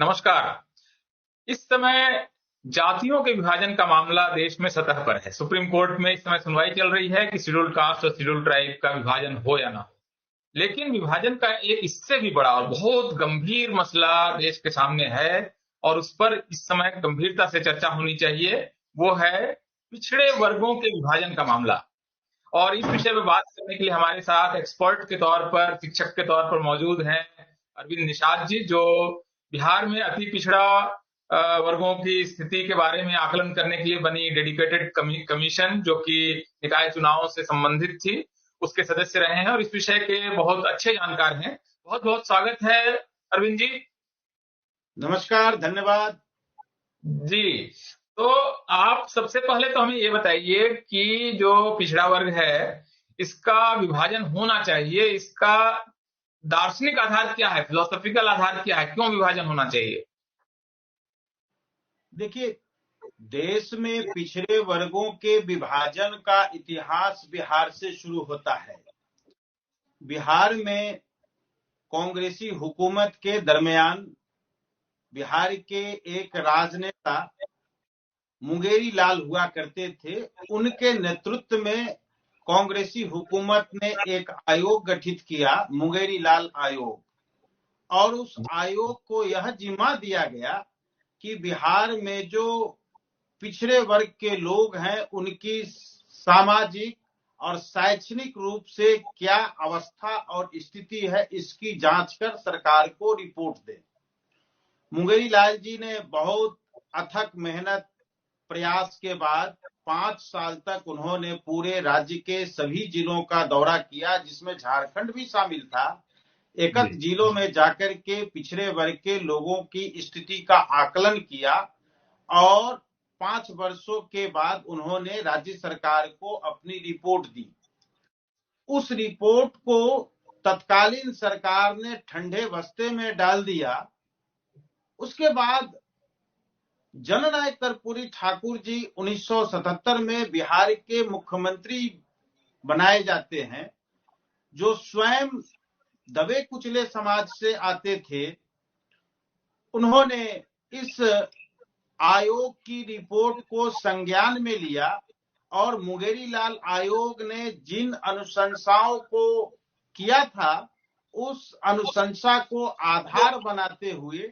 नमस्कार। इस समय जातियों के विभाजन का मामला देश में सतह पर है। सुप्रीम कोर्ट में इस समय सुनवाई चल रही है कि शेड्यूल्ड कास्ट और शेड्यूल्ड ट्राइब का विभाजन हो या ना हो। लेकिन विभाजन का एक इससे भी बड़ा और बहुत गंभीर मसला देश के सामने है और उस पर इस समय गंभीरता से चर्चा होनी चाहिए। वो है पिछड़े वर्गों के विभाजन का मामला। और इस विषय में बात करने के लिए हमारे साथ एक्सपर्ट के तौर पर, शिक्षक के तौर पर मौजूद हैं अरविंद निषाद जी, जो बिहार में अति पिछड़ा वर्गों की स्थिति के बारे में आकलन करने के लिए बनी डेडिकेटेड कमीशन, जो कि निकाय चुनावों से संबंधित थी, उसके सदस्य रहे हैं और इस विषय के बहुत अच्छे जानकार हैं। बहुत बहुत स्वागत है अरविंद जी। नमस्कार, धन्यवाद जी। तो आप सबसे पहले तो हमें ये बताइए कि जो पिछड़ा वर्ग है, इसका विभाजन होना चाहिए, इसका दार्शनिक आधार क्या है, फिलोसॉफिकल आधार क्या है, क्यों विभाजन होना चाहिए? देखिए, देश में पिछड़े वर्गों के विभाजन का इतिहास बिहार से शुरू होता है। बिहार में कांग्रेसी हुकूमत के दरमियान बिहार के एक राजनेता मुंगेरी लाल हुआ करते थे। उनके नेतृत्व में कांग्रेसी हुकूमत ने एक आयोग गठित किया, मुंगेरी लाल आयोग, और उस आयोग को यह जिम्मा दिया गया कि बिहार में जो पिछड़े वर्ग के लोग हैं उनकी सामाजिक और शैक्षणिक रूप से क्या अवस्था और स्थिति है, इसकी जांच कर सरकार को रिपोर्ट दे। मुंगेरी लाल जी ने बहुत अथक मेहनत प्रयास के बाद 5 साल तक उन्होंने पूरे राज्य के सभी जिलों का दौरा किया, जिसमें झारखंड भी शामिल था। एक जिलों में जाकर के पिछड़े वर्ग के लोगों की स्थिति का आकलन किया और 5 वर्षों के बाद उन्होंने राज्य सरकार को अपनी रिपोर्ट दी। उस रिपोर्ट को तत्कालीन सरकार ने ठंडे बस्ते में डाल दिया। उसके बाद जननायक कर्पूरी ठाकुर जी 1977 में बिहार के मुख्यमंत्री बनाए जाते हैं, जो स्वयं दबे कुचले समाज से आते थे। उन्होंने इस आयोग की रिपोर्ट को संज्ञान में लिया और मुंगेरी लाल आयोग ने जिन अनुशंसाओं को किया था, उस अनुशंसा को आधार बनाते हुए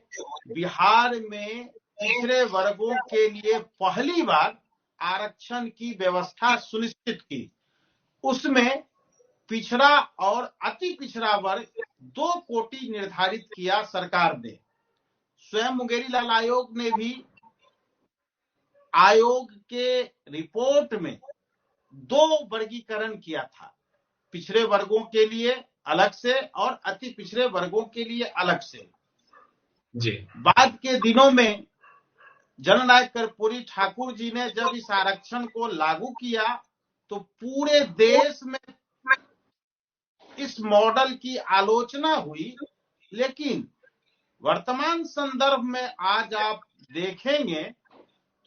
बिहार में पिछड़े वर्गों के लिए पहली बार आरक्षण की व्यवस्था सुनिश्चित की। उसमें पिछड़ा और अति पिछड़ा वर्ग 2 कोटि निर्धारित किया सरकार ने। स्वयं मुंगेरी लाल आयोग ने भी आयोग के रिपोर्ट में 2 वर्गीकरण किया था, पिछड़े वर्गों के लिए अलग से और अति पिछड़े वर्गों के लिए अलग से। जी। बाद के दिनों में जननायक कर्पूरी ठाकुर जी ने जब इस आरक्षण को लागू किया तो पूरे देश में इस मॉडल की आलोचना हुई। लेकिन वर्तमान संदर्भ में आज आप देखेंगे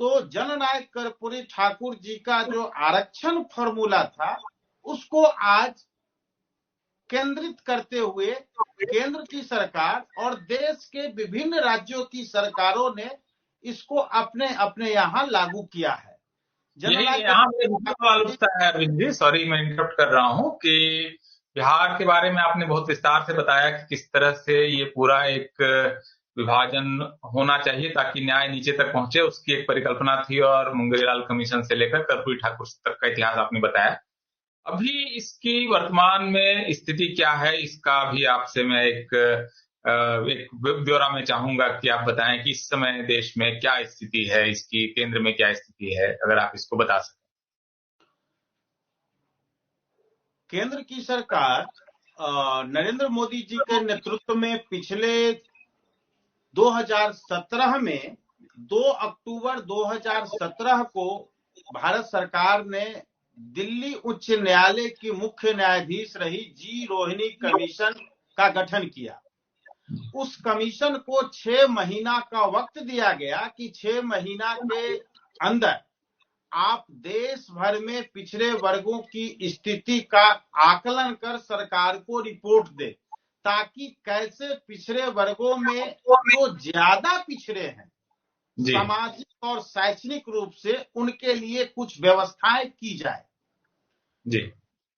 तो जननायक कर्पूरी ठाकुर जी का जो आरक्षण फॉर्मूला था, उसको आज केंद्रित करते हुए केंद्र की सरकार और देश के विभिन्न राज्यों की सरकारों ने इसको अपने अपने यहाँ लागू किया है। यहाँ पे सवाल उठता है अरविंद जी, सॉरी मैं इंटरप्ट कर रहा हूँ, कि बिहार के बारे में आपने बहुत विस्तार से बताया कि किस तरह से ये पूरा एक विभाजन होना चाहिए ताकि न्याय नीचे तक पहुंचे, उसकी एक परिकल्पना थी और मुंगेरी लाल कमीशन से लेकर कर्पूरी ठाकुर तक का इतिहास आपने बताया। अभी इसकी वर्तमान में स्थिति क्या है, इसका भी आपसे मैं एक ब्यौरा में चाहूंगा कि आप बताएं कि इस समय देश में क्या स्थिति है, इसकी केंद्र में क्या स्थिति है, अगर आप इसको बता सकें। केंद्र की सरकार नरेंद्र मोदी जी के नेतृत्व में पिछले 2017 में 2 अक्टूबर 2017 को भारत सरकार ने दिल्ली उच्च न्यायालय की मुख्य न्यायाधीश रही जी रोहिणी कमीशन का गठन किया। उस कमीशन को 6 महीना का वक्त दिया गया कि 6 महीना के अंदर आप देश भर में पिछड़े वर्गों की स्थिति का आकलन कर सरकार को रिपोर्ट दे, ताकि कैसे पिछड़े वर्गों में जो ज्यादा पिछड़े हैं जी सामाजिक और शैक्षणिक रूप से उनके लिए कुछ व्यवस्थाएं की जाए। जी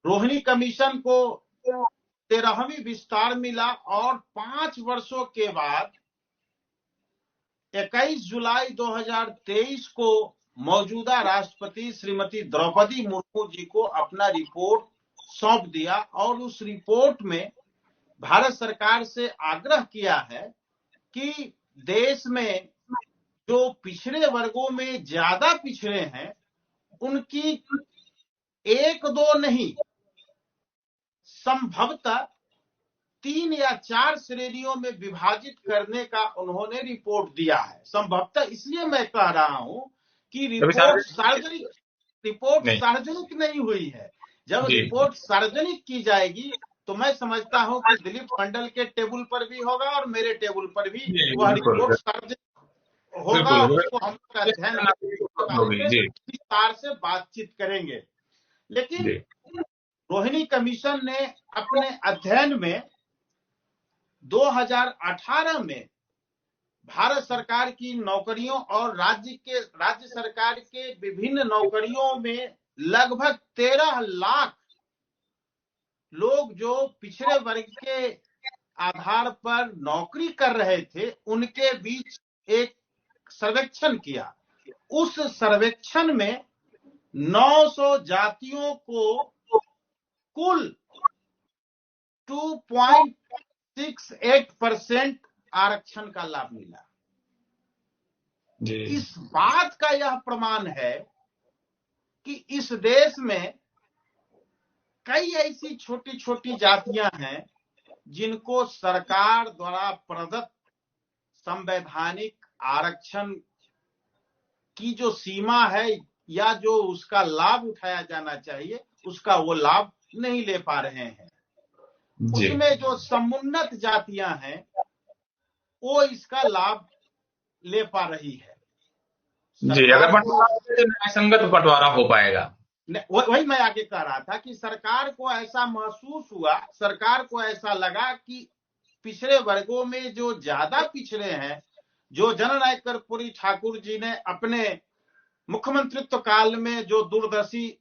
रोहिणी कमीशन को 13वीं विस्तार मिला और 5 वर्षों के बाद 21 जुलाई 2023 को मौजूदा राष्ट्रपति श्रीमती द्रौपदी मुर्मू जी को अपना रिपोर्ट सौंप दिया और उस रिपोर्ट में भारत सरकार से आग्रह किया है कि देश में जो पिछड़े वर्गों में ज्यादा पिछड़े हैं उनकी 1-2 नहीं, संभवतः 3 या 4 श्रेणियों में विभाजित करने का उन्होंने रिपोर्ट दिया है। संभवतः इसलिए मैं कह रहा हूं कि रिपोर्ट सार्वजनिक नहीं हुई है। जब रिपोर्ट सार्वजनिक की जाएगी तो मैं समझता हूं कि दिलीप मंडल के टेबल पर भी होगा और मेरे टेबल पर भी वह रिपोर्ट सार्वजनिक होगा। उसको हम अध्ययन विस्तार से बातचीत करेंगे। लेकिन रोहिणी कमीशन ने अपने अध्ययन में 2018 में भारत सरकार की नौकरियों और राज्य सरकार के विभिन्न नौकरियों में लगभग 13 लाख लोग जो पिछड़े वर्ग के आधार पर नौकरी कर रहे थे उनके बीच एक सर्वेक्षण किया। उस सर्वेक्षण में 900 जातियों को कुल 2.68% आरक्षण का लाभ मिला। इस बात का यह प्रमाण है कि इस देश में कई ऐसी छोटी छोटी जातियां हैं जिनको सरकार द्वारा प्रदत्त संवैधानिक आरक्षण की जो सीमा है या जो उसका लाभ उठाया जाना चाहिए उसका वो लाभ नहीं ले पा रहे हैं। उसमें जो समुन्नत जातियां हैं वो इसका लाभ ले पा रही है। जी, अगर न्यायसंगत बंटवारा हो पाएगा। वही मैं आगे कह रहा था कि सरकार को ऐसा महसूस हुआ, सरकार को ऐसा लगा कि पिछड़े वर्गों में जो ज्यादा पिछड़े हैं, जो जननायक कर्पूरी ठाकुर जी ने अपने मुख्यमंत्रित्व काल में जो दूरदर्शी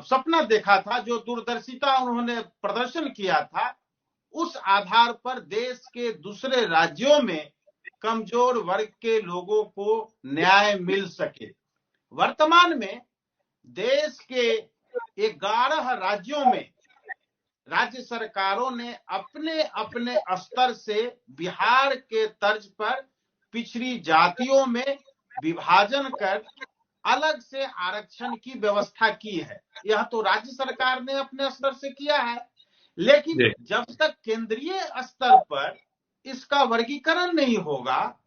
सपना देखा था, जो दूरदर्शिता उन्होंने प्रदर्शन किया था, उस आधार पर देश के दूसरे राज्यों में कमजोर वर्ग के लोगों को न्याय मिल सके। वर्तमान में देश के 11 राज्यों में राज्य सरकारों ने अपने अपने स्तर से बिहार के तर्ज पर पिछड़ी जातियों में विभाजन कर अलग से आरक्षण की व्यवस्था की है। यह तो राज्य सरकार ने अपने स्तर से किया है, लेकिन जब तक केंद्रीय स्तर पर इसका वर्गीकरण नहीं होगा,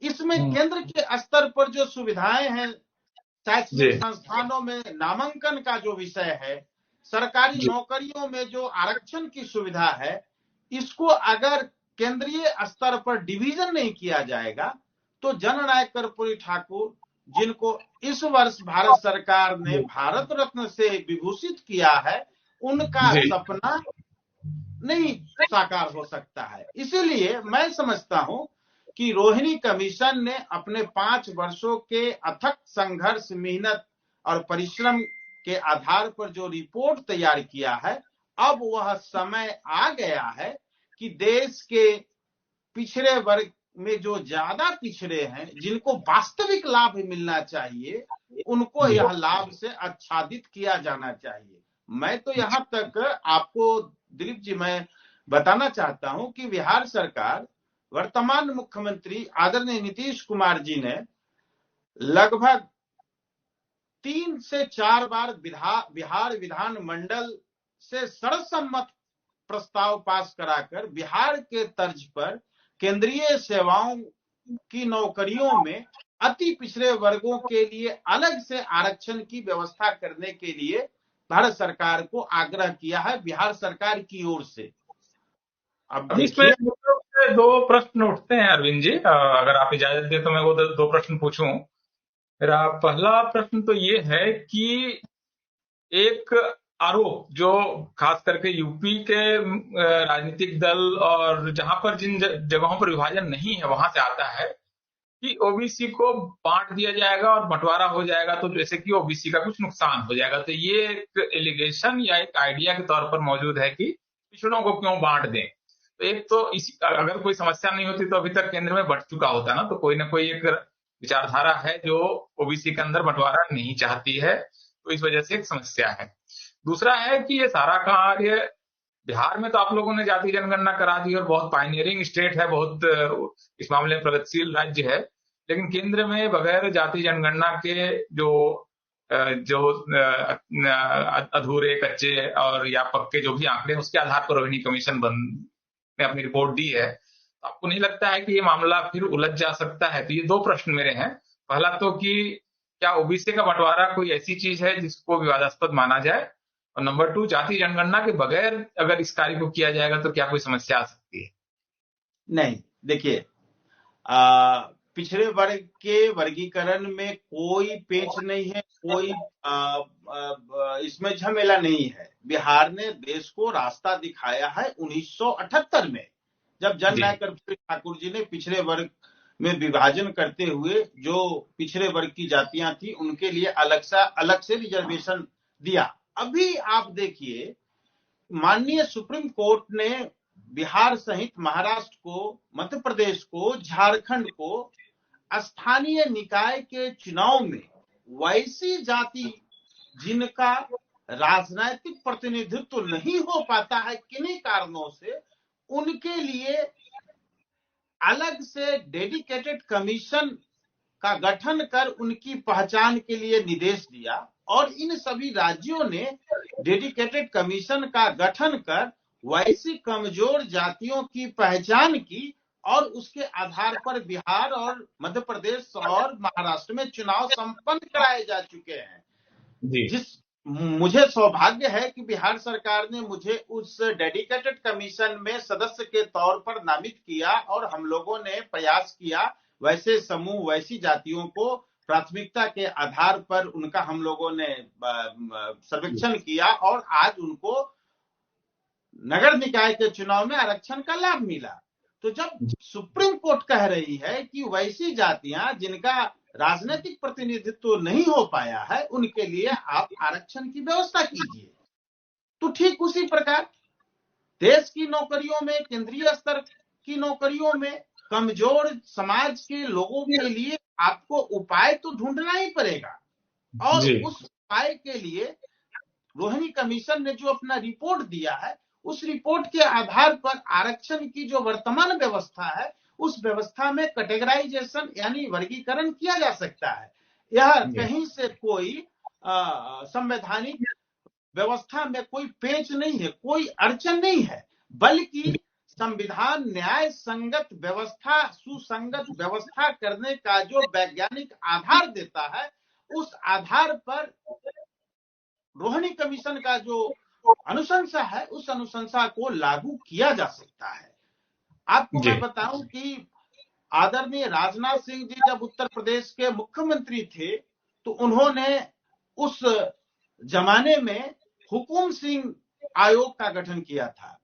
इसमें केंद्र के स्तर पर जो सुविधाएं हैं, शैक्षणिक संस्थानों में नामांकन का जो विषय है, सरकारी नौकरियों में जो आरक्षण की सुविधा है, इसको अगर केंद्रीय स्तर पर डिवीजन नहीं किया जाएगा तो जननायक कर्पूरी ठाकुर, जिनको इस वर्ष भारत सरकार ने भारत रत्न से विभूषित किया है, उनका सपना नहीं साकार हो सकता है। इसीलिए मैं समझता हूं कि रोहिणी कमीशन ने अपने 5 वर्षों के अथक संघर्ष, मेहनत और परिश्रम के आधार पर जो रिपोर्ट तैयार किया है, अब वह समय आ गया है कि देश के पिछड़े वर्ग में जो ज्यादा पिछड़े हैं, जिनको वास्तविक लाभ मिलना चाहिए, उनको यह लाभ से आच्छादित किया जाना चाहिए। मैं तो यहां तक आपको दिलीप जी मैं बताना चाहता हूं कि बिहार सरकार, वर्तमान मुख्यमंत्री आदरणीय नीतीश कुमार जी ने लगभग 3 से 4 बार बिहार विधान मंडल से सर्वसम्मत प्रस्ताव पास कराकर बिहार के तर्ज पर केंद्रीय सेवाओं की नौकरियों में अति पिछड़े वर्गों के लिए अलग से आरक्षण की व्यवस्था करने के लिए भारत सरकार को आग्रह किया है बिहार सरकार की ओर से। अब इसमें 2 प्रश्न उठते हैं अरविंद जी, अगर आप इजाजत दें तो मैं वो 2 प्रश्न पूछूं। मेरा पहला प्रश्न तो ये है कि एक आरोप जो खास करके यूपी के राजनीतिक दल और जहां पर जिन जगहों पर विभाजन नहीं है वहां से आता है कि ओबीसी को बांट दिया जाएगा और बंटवारा हो जाएगा तो जैसे कि ओबीसी का कुछ नुकसान हो जाएगा। तो ये एक एलिगेशन या एक आइडिया के तौर पर मौजूद है कि पिछड़ों को क्यों बांट दें। तो एक तो इस अगर कोई समस्या नहीं होती तो अभी तक केंद्र में बढ़ चुका होता ना। तो कोई ना कोई एक विचारधारा है जो ओबीसी के अंदर बंटवारा नहीं चाहती है, तो इस वजह से एक समस्या है। दूसरा है कि ये सारा कार्य बिहार में तो आप लोगों ने जाति जनगणना करा दी और बहुत पायनियरिंग स्टेट है, बहुत इस मामले में प्रगतिशील राज्य है। लेकिन केंद्र में बगैर जाति जनगणना के जो अधूरे कच्चे और या पक्के जो भी आंकड़े उसके आधार पर रोहिणी कमीशन ने अपनी रिपोर्ट दी है। तो आपको नहीं लगता है कि ये मामला फिर उलझ जा सकता है? तो ये दो प्रश्न मेरे हैं। पहला तो कि क्या ओबीसी का बंटवारा कोई ऐसी चीज है जिसको विवादास्पद माना जाए, और नंबर 2, जाति जनगणना के बगैर अगर इस कार्य को किया जाएगा तो क्या कोई समस्या आ सकती है? नहीं, देखिए, पिछड़े वर्ग के वर्गीकरण में कोई पेच नहीं है, कोई इसमें झमेला नहीं है। बिहार ने देश को रास्ता दिखाया है 1978 में, जब जननायक कर्पूरी ठाकुर जी ने पिछड़े वर्ग में विभाजन करते हुए जो पिछड़े वर्ग की जातियां थी उनके लिए अलग से रिजर्वेशन दिया। अभी आप देखिए, माननीय सुप्रीम कोर्ट ने बिहार सहित महाराष्ट्र को, मध्य प्रदेश को, झारखंड को स्थानीय निकाय के चुनाव में वैसी जाति जिनका राजनीतिक प्रतिनिधित्व नहीं हो पाता है किन्हीं कारणों से, उनके लिए अलग से डेडिकेटेड कमीशन का गठन कर उनकी पहचान के लिए निर्देश दिया। और इन सभी राज्यों ने डेडिकेटेड कमीशन का गठन कर वैसी कमजोर जातियों की पहचान की और उसके आधार पर बिहार और मध्य प्रदेश और महाराष्ट्र में चुनाव संपन्न कराए जा चुके हैं। जिस मुझे सौभाग्य है कि बिहार सरकार ने मुझे उस डेडिकेटेड कमीशन में सदस्य के तौर पर नामित किया और हम लोगों ने प्रयास किया वैसे समूह, वैसी जातियों को प्राथमिकता के आधार पर उनका हम लोगों ने सर्वेक्षण किया और आज उनको नगर निकाय के चुनाव में आरक्षण का लाभ मिला। तो जब सुप्रीम कोर्ट कह रही है कि वैसी जातियां जिनका राजनीतिक प्रतिनिधित्व नहीं हो पाया है उनके लिए आप आरक्षण की व्यवस्था कीजिए, तो ठीक उसी प्रकार देश की नौकरियों में, केंद्रीय स्तर की नौकरियों में कमजोर समाज के लोगों के लिए आपको उपाय तो ढूंढना ही पड़ेगा। और उस उपाय के लिए रोहिणी कमीशन ने जो अपना रिपोर्ट दिया है, उस रिपोर्ट के आधार पर आरक्षण की जो वर्तमान व्यवस्था है उस व्यवस्था में कैटेगराइजेशन यानी वर्गीकरण किया जा सकता है। यह कहीं से कोई संवैधानिक व्यवस्था में कोई पेच नहीं है, कोई अड़चन नहीं है, बल्कि संविधान न्याय संगत व्यवस्था, सुसंगत व्यवस्था करने का जो वैज्ञानिक आधार देता है उस आधार पर रोहिणी कमीशन का जो अनुशंसा है उस अनुशंसा को लागू किया जा सकता है। आपको मैं बताऊं कि आदरणीय राजनाथ सिंह जी जब उत्तर प्रदेश के मुख्यमंत्री थे तो उन्होंने उस जमाने में हुकुम सिंह आयोग का गठन किया था।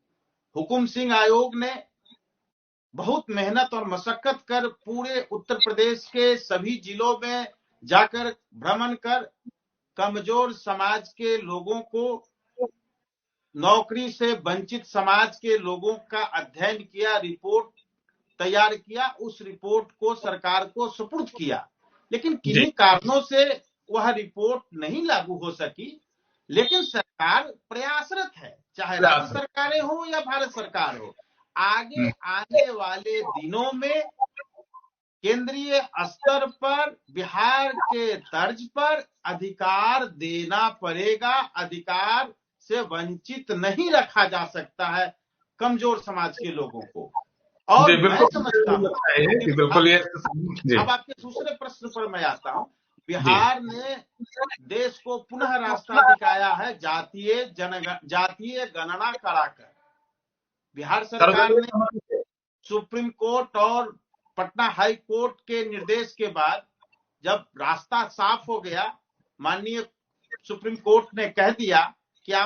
हुकुम सिंह आयोग ने बहुत मेहनत और मशक्कत कर पूरे उत्तर प्रदेश के सभी जिलों में जाकर भ्रमण कर कमजोर समाज के लोगों को, नौकरी से वंचित समाज के लोगों का अध्ययन किया, रिपोर्ट तैयार किया, उस रिपोर्ट को सरकार को सुपुर्द किया। लेकिन किन्हीं कारणों से वह रिपोर्ट नहीं लागू हो सकी। लेकिन सरकार प्रयासरत है, चाहे राज्य सरकारें हो या भारत सरकार हो। आगे आने वाले दिनों में केंद्रीय स्तर पर बिहार के तर्ज पर अधिकार देना पड़ेगा। अधिकार से वंचित नहीं रखा जा सकता है कमजोर समाज के लोगों को। और मैं समझता हूँ, अब आपके दूसरे प्रश्न पर मैं आता हूँ। बिहार ने देश को पुनः रास्ता दिखाया है जातीय गणना कराकर। बिहार सरकार ने सुप्रीम कोर्ट और पटना हाई कोर्ट के निर्देश के बाद जब रास्ता साफ हो गया, माननीय सुप्रीम कोर्ट ने कह दिया क्या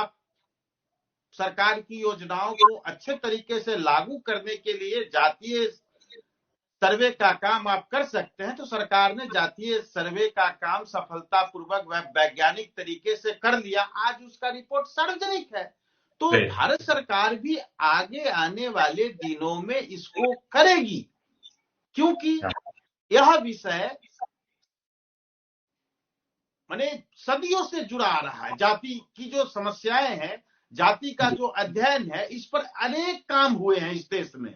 सरकार की योजनाओं को अच्छे तरीके से लागू करने के लिए जातीय सर्वे का काम आप कर सकते हैं, तो सरकार ने जातीय सर्वे का काम सफलतापूर्वक वैज्ञानिक तरीके से कर लिया। आज उसका रिपोर्ट सार्वजनिक है। तो भारत सरकार भी आगे आने वाले दिनों में इसको करेगी, क्योंकि यह विषय माने सदियों से जुड़ा आ रहा है। जाति की जो समस्याएं हैं, जाति का जो अध्ययन है, इस पर अनेक काम हुए हैं इस देश में।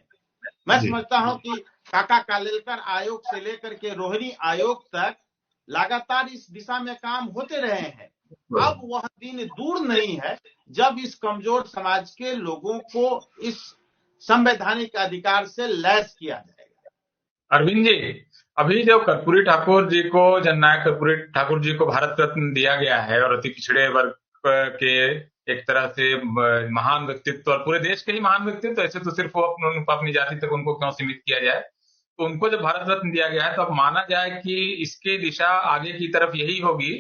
मैं समझता हूं कि काका कालेलकर आयोग से लेकर के रोहिणी आयोग तक लगातार इस दिशा में काम होते रहे हैं। अब वह दिन दूर नहीं है जब इस कमजोर समाज के लोगों को इस संवैधानिक अधिकार से लैस किया जाएगा। अरविंद जी, अभी जो कर्पूरी ठाकुर जी को, जननायक कर्पूरी ठाकुर जी को भारत रत्न दिया गया है और अति पिछड़े वर्ग के एक तरह से महान व्यक्तित्व और पूरे देश के ही महान व्यक्तित्व, ऐसे तो सिर्फ वो अपनी जाति तक उनको क्यों सीमित किया जाए, तो उनको जब भारत रत्न दिया गया है तो अब माना जाए कि इसकी दिशा आगे की तरफ यही होगी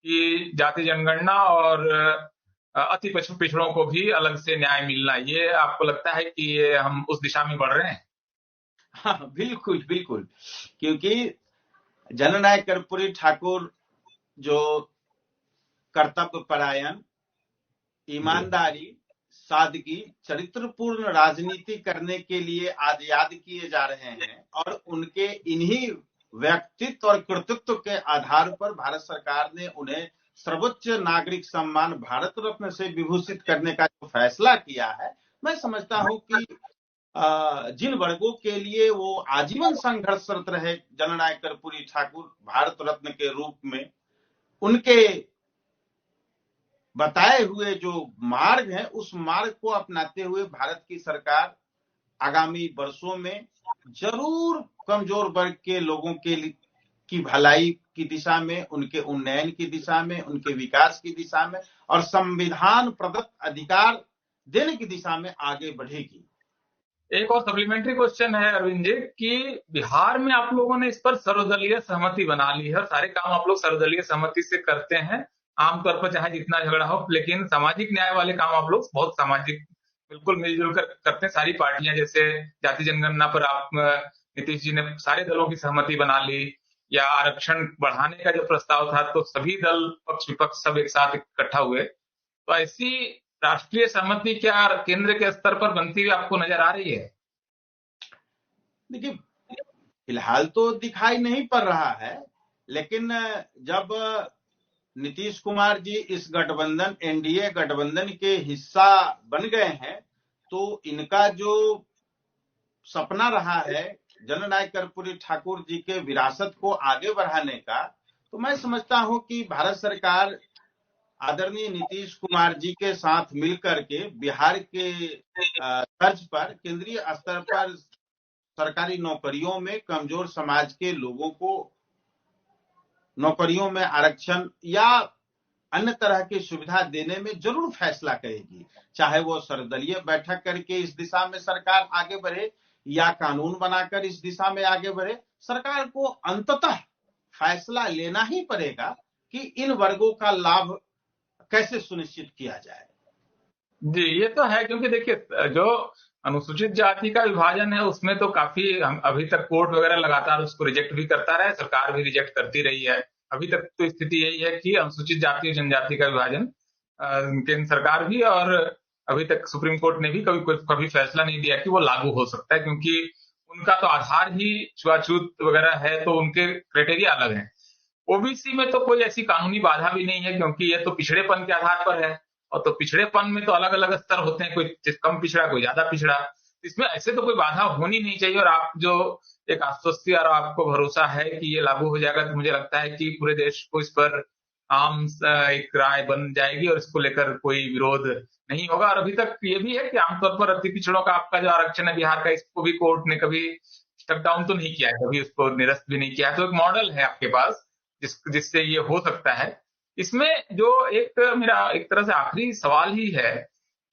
कि जाति जनगणना और अति पिछड़ों को भी अलग से न्याय मिलना। ये आपको लगता है कि ये हम उस दिशा में बढ़ रहे हैं? हाँ, बिल्कुल बिल्कुल, क्योंकि जननायक कर्पूरी ठाकुर जो कर्तव्य परायण, ईमानदारी, सादगी, चरित्रपूर्ण राजनीति करने के लिए आज याद किए जा रहे हैं, और उनके इन्हीं व्यक्तित्व और कृतित्व के आधार पर भारत सरकार ने उन्हें सर्वोच्च नागरिक सम्मान भारत रत्न से विभूषित करने का जो फैसला किया है, मैं समझता हूं कि जिन वर्गों के लिए वो आजीवन संघर्षरत रहे जननायक कर्पूरी ठाकुर भारत रत्न के रूप में, उनके बताए हुए जो मार्ग है, उस मार्ग को अपनाते हुए भारत की सरकार आगामी वर्षों में जरूर कमजोर वर्ग के लोगों की भलाई की दिशा में, उनके उन्नयन की दिशा में, उनके विकास की दिशा में और संविधान प्रदत्त अधिकार देने की दिशा में आगे बढ़ेगी। एक और सप्लीमेंट्री क्वेश्चन है अरविंद जी कि बिहार में आप लोगों ने इस पर सर्वदलीय सहमति बना ली है, सारे काम आप लोग सर्वदलीय सहमति से करते हैं आमतौर पर, चाहे जितना झगड़ा हो, लेकिन सामाजिक न्याय वाले काम आप लोग बहुत सामाजिक बिल्कुल मिलजुल कर करते हैं। सारी पार्टियां, जैसे जाति जनगणना पर आप नीतीश जी ने सारे दलों की सहमति बना ली, या आरक्षण बढ़ाने का जो प्रस्ताव था तो सभी दल पक्ष विपक्ष सब एक साथ इकट्ठा हुए। तो ऐसी राष्ट्रीय सहमति क्या केंद्र के स्तर पर बनती हुई आपको नजर आ रही है? देखिए, फिलहाल तो दिखाई नहीं पड़ रहा है, लेकिन जब नीतीश कुमार जी इस गठबंधन, एनडीए गठबंधन के हिस्सा बन गए हैं, तो इनका जो सपना रहा है जननायक कर्पूरी ठाकुर जी के विरासत को आगे बढ़ाने का, तो मैं समझता हूं कि भारत सरकार आदरणीय नीतीश कुमार जी के साथ मिलकर के बिहार के तर्ज पर केंद्रीय स्तर पर सरकारी नौकरियों में कमजोर समाज के लोगों को नौकरियों में आरक्षण या अन्य तरह की सुविधा देने में जरूर फैसला करेगी, चाहे वो सर्वदलीय बैठक करके इस दिशा में सरकार आगे बढ़े या कानून बनाकर इस दिशा में आगे बढ़े। सरकार को अंततः फैसला लेना ही पड़ेगा कि इन वर्गों का लाभ कैसे सुनिश्चित किया जाए। जी, ये तो है, क्योंकि देखिए जो अनुसूचित जाति का विभाजन है उसमें तो काफी अभी तक कोर्ट वगैरह लगातार उसको रिजेक्ट भी करता रहा है, सरकार भी रिजेक्ट करती रही है। अभी तक तो स्थिति यही है कि अनुसूचित जाति और जनजाति का विभाजन केंद्र सरकार भी, और अभी तक सुप्रीम कोर्ट ने भी कभी फैसला नहीं दिया कि वो लागू हो सकता है, क्योंकि उनका तो आधार ही छुआछूत वगैरह है, तो उनके क्राइटेरिया अलग है। ओबीसी में तो कोई ऐसी कानूनी बाधा भी नहीं है, क्योंकि ये तो पिछड़ेपन के आधार पर है, और तो पिछड़ेपन में तो अलग अलग स्तर होते हैं, कोई कम पिछड़ा कोई ज्यादा पिछड़ा, इसमें ऐसे तो कोई बाधा होनी नहीं चाहिए। और आप जो एक आश्वस्ति और आपको भरोसा है कि ये लागू हो जाएगा, तो मुझे लगता है कि पूरे देश को इस पर आम एक राय बन जाएगी और इसको लेकर कोई विरोध नहीं होगा। और अभी तक ये भी है कि आमतौर पर अति पिछड़ों का आपका जो आरक्षण है बिहार का, इसको भी कोर्ट ने कभी स्टक डाउन तो नहीं किया है, कभी उसको निरस्त भी नहीं किया है, तो एक मॉडल है आपके पास जिससे ये हो सकता है। इसमें जो एक मेरा एक तरह से आखिरी सवाल ही है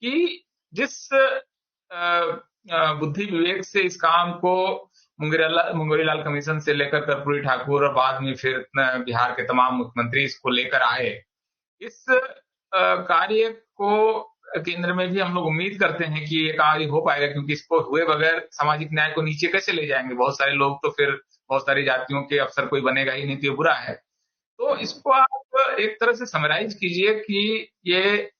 कि जिस बुद्धि विवेक से इस काम को मुंगेरीलाल कमीशन से लेकर कर्पूरी ठाकुर और बाद में फिर बिहार के तमाम मुख्यमंत्री इसको लेकर आए, इस कार्य को केंद्र में भी हम लोग उम्मीद करते हैं कि ये कार्य हो पाएगा, क्योंकि इसको हुए बगैर सामाजिक न्याय को नीचे कैसे ले जाएंगे? बहुत सारे लोग तो फिर बहुत सारी जातियों के अफसर कोई बनेगा ही नहीं, तो ये बुरा है। तो इसको आप एक तरह से समराइज कीजिए कि ये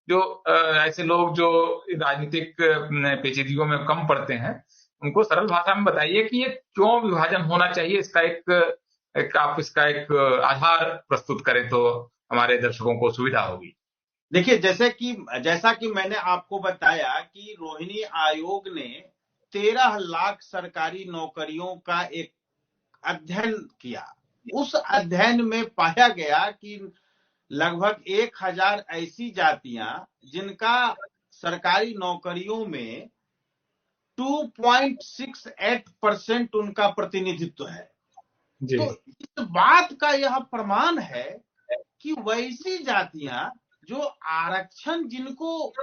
जो ऐसे लोग जो राजनीतिक पेचीदगियों में कम पड़ते हैं, उनको सरल भाषा में बताइए कि ये क्यों विभाजन होना चाहिए। इसका आप इसका एक आधार प्रस्तुत करें तो हमारे दर्शकों को सुविधा होगी। देखिए, जैसा कि मैंने आपको बताया कि रोहिणी आयोग ने 13 लाख सरकारी नौकरियों का एक अध्ययन किया। उस अध्ययन में पाया गया कि लगभग 1000 ऐसी जातियां जिनका सरकारी नौकरियों में 2.68% उनका प्रतिनिधित्व है। जी। तो इस बात का यह प्रमाण है कि वैसी जातियां जो आरक्षण जिनको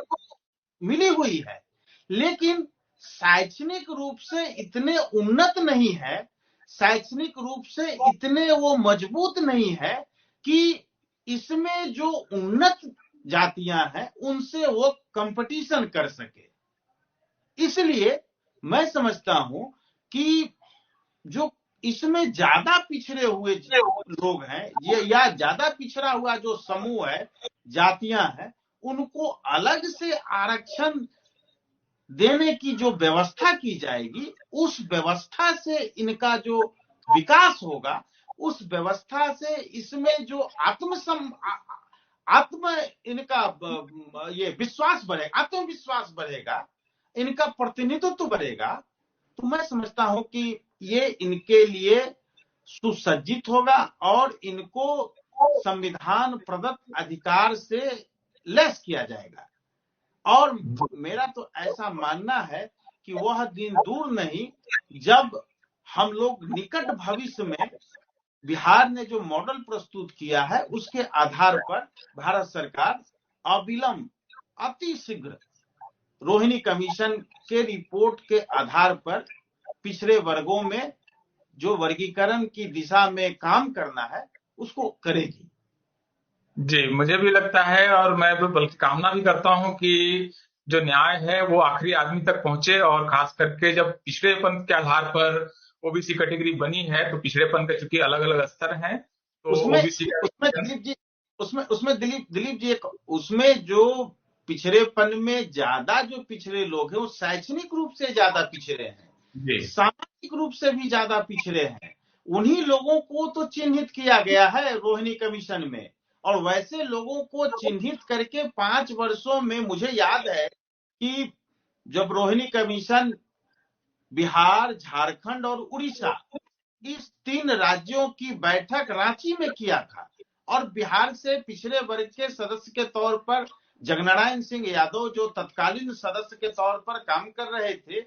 मिली हुई है, लेकिन शैक्षणिक रूप से इतने उन्नत नहीं है, शैक्षणिक रूप से इतने वो मजबूत नहीं है कि इसमें जो उन्नत जातियां हैं उनसे वो कंपटीशन कर सके। इसलिए मैं समझता हूं कि जो इसमें ज्यादा पिछड़े हुए लोग हैं, ये या ज्यादा पिछड़ा हुआ जो समूह है, जातियां हैं, उनको अलग से आरक्षण देने की जो व्यवस्था की जाएगी, उस व्यवस्था से इनका जो विकास होगा, उस व्यवस्था से इसमें जो आत्म इनका ये विश्वास बढ़ेगा, आत्मविश्वास बढ़ेगा, इनका प्रतिनिधित्व बढ़ेगा। तो मैं समझता हूं कि ये इनके लिए सुसज्जित होगा और इनको संविधान प्रदत्त अधिकार से लैस किया जाएगा। और मेरा तो ऐसा मानना है कि वह दिन दूर नहीं जब हम लोग निकट भविष्य में बिहार ने जो मॉडल प्रस्तुत किया है उसके आधार पर भारत सरकार अविलंब अति शीघ्र रोहिणी कमीशन के रिपोर्ट के आधार पर पिछड़े वर्गों में जो वर्गीकरण की दिशा में काम करना है उसको करेगी। जी, मुझे भी लगता है, और मैं तो बल्कि कामना भी करता हूं कि जो न्याय है वो आखिरी आदमी तक पहुंचे, और खास करके जब पिछड़ेपन के आधार पर ओबीसी कैटेगरी बनी है, तो पिछड़ेपन के चूंकि अलग अलग स्तर हैं, तो उसमें ओबीसी उसमें दिलीप जी उसमें दिलीप जी एक उसमें जो पिछड़ेपन में ज्यादा जो पिछड़े लोग हैं वो शैक्षणिक रूप से ज्यादा पिछड़े हैं, सामाजिक रूप से भी ज्यादा पिछड़े हैं। उन्हीं लोगों को तो चिन्हित किया गया है रोहिणी कमीशन में, और वैसे लोगों को चिन्हित करके 5 वर्षों में मुझे याद है कि जब रोहिणी कमीशन बिहार, झारखंड और उड़ीसा इस 3 राज्यों की बैठक रांची में किया था, और बिहार से पिछड़े वर्ग के सदस्य के तौर पर जगनारायण सिंह यादव जो तत्कालीन सदस्य के तौर पर काम कर रहे थे,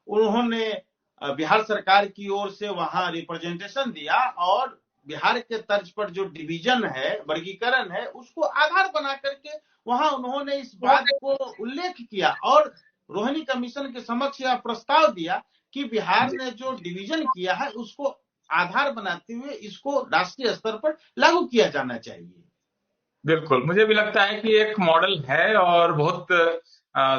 उन्होंने बिहार सरकार की ओर से वहां रिप्रेजेंटेशन दिया और बिहार के तर्ज पर जो डिवीजन है, वर्गीकरण है, उसको आधार बना करके वहां उन्होंने इस बात को उल्लेख किया और रोहिणी कमीशन के समक्ष यह प्रस्ताव दिया कि बिहार ने जो डिवीजन किया है उसको आधार बनाते हुए इसको राष्ट्रीय स्तर पर लागू किया जाना चाहिए। बिल्कुल, मुझे भी लगता है कि एक मॉडल है, और बहुत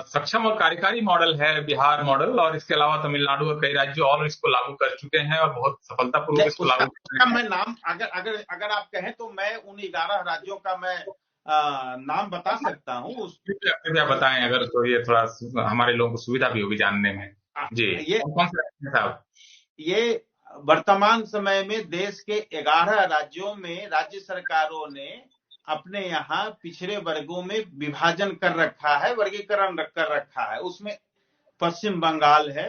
सक्षम और कार्यकारी मॉडल है बिहार मॉडल, और इसके अलावा तमिलनाडु और कई राज्य और इसको लागू कर चुके हैं और बहुत सफलतापूर्वक इसको लागू कर रहे हैं। मैं नाम अगर आप कहें तो मैं उन 11 राज्यों का मैं नाम बता सकता हूँ। कृपया बताएं, अगर तो ये थोड़ा हमारे लोगों को सुविधा भी होगी जानने में। जी, ये कौन से राज्य साहब? ये वर्तमान समय में देश के 11 राज्यों में राज्य सरकारों ने अपने यहाँ पिछड़े वर्गों में विभाजन कर रखा है, वर्गीकरण कर रखा है। उसमें पश्चिम बंगाल है,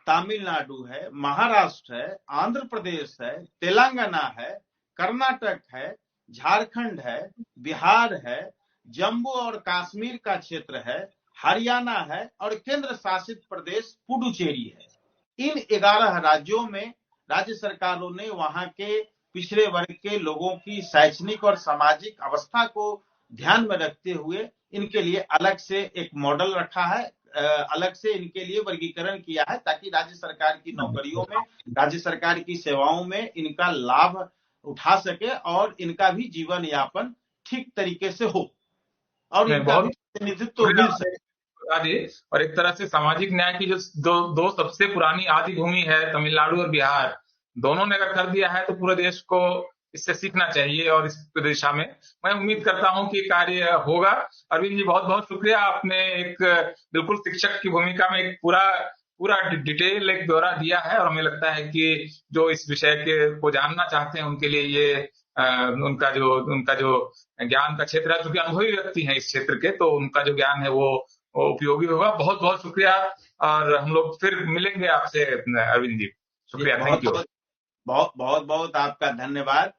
तमिलनाडु है, महाराष्ट्र है, आंध्र प्रदेश है, तेलंगाना है, कर्नाटक है, झारखंड है, बिहार है, जम्मू और कश्मीर का क्षेत्र है, हरियाणा है और केंद्र शासित प्रदेश पुडुचेरी है। इन 11 राज्यों में राज्य सरकारों ने वहां के पिछड़े वर्ग के लोगों की शैक्षणिक और सामाजिक अवस्था को ध्यान में रखते हुए इनके लिए अलग से एक मॉडल रखा है, अलग से इनके लिए वर्गीकरण किया है, ताकि राज्य सरकार की नौकरियों में, राज्य सरकार की सेवाओं में इनका लाभ उठा सके और इनका भी जीवन यापन ठीक तरीके से हो और इनका भी प्रतिनिधित्व मिल सके। आदि और एक तरह से सामाजिक न्याय की जो दो सबसे पुरानी आदि भूमि है, तमिलनाडु और बिहार, दोनों ने अगर कर दिया है तो पूरे देश को इससे सीखना चाहिए और इस दिशा में मैं उम्मीद करता हूं कि कार्य होगा। अरविंद जी, बहुत बहुत शुक्रिया, आपने एक बिल्कुल शिक्षक की भूमिका में एक पूरा पूरा डिटेल एक ब्यौरा दिया है और हमें लगता है कि जो इस विषय के को जानना चाहते हैं उनके लिए ये उनका जो ज्ञान का क्षेत्र है, क्योंकि अनुभवी व्यक्ति हैं इस क्षेत्र के, तो उनका जो ज्ञान है वो उपयोगी होगा। बहुत बहुत शुक्रिया और हम लोग फिर मिलेंगे आपसे अरविंद जी। शुक्रिया, थैंक यू। बहुत बहुत बहुत आपका धन्यवाद।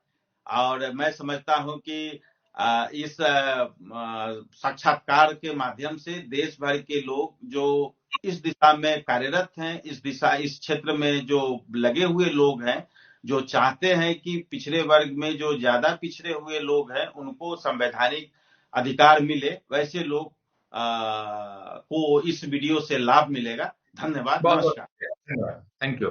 और मैं समझता हूं कि इस साक्षात्कार के माध्यम से देश भर के लोग जो इस दिशा में कार्यरत हैं, इस क्षेत्र में जो लगे हुए लोग हैं, जो चाहते हैं कि पिछड़े वर्ग में जो ज्यादा पिछड़े हुए लोग हैं उनको संवैधानिक अधिकार मिले, वैसे लोग को इस वीडियो से लाभ मिलेगा। धन्यवाद, बहुत बहुत नमस्कार। धन्यवाद, थैंक यू।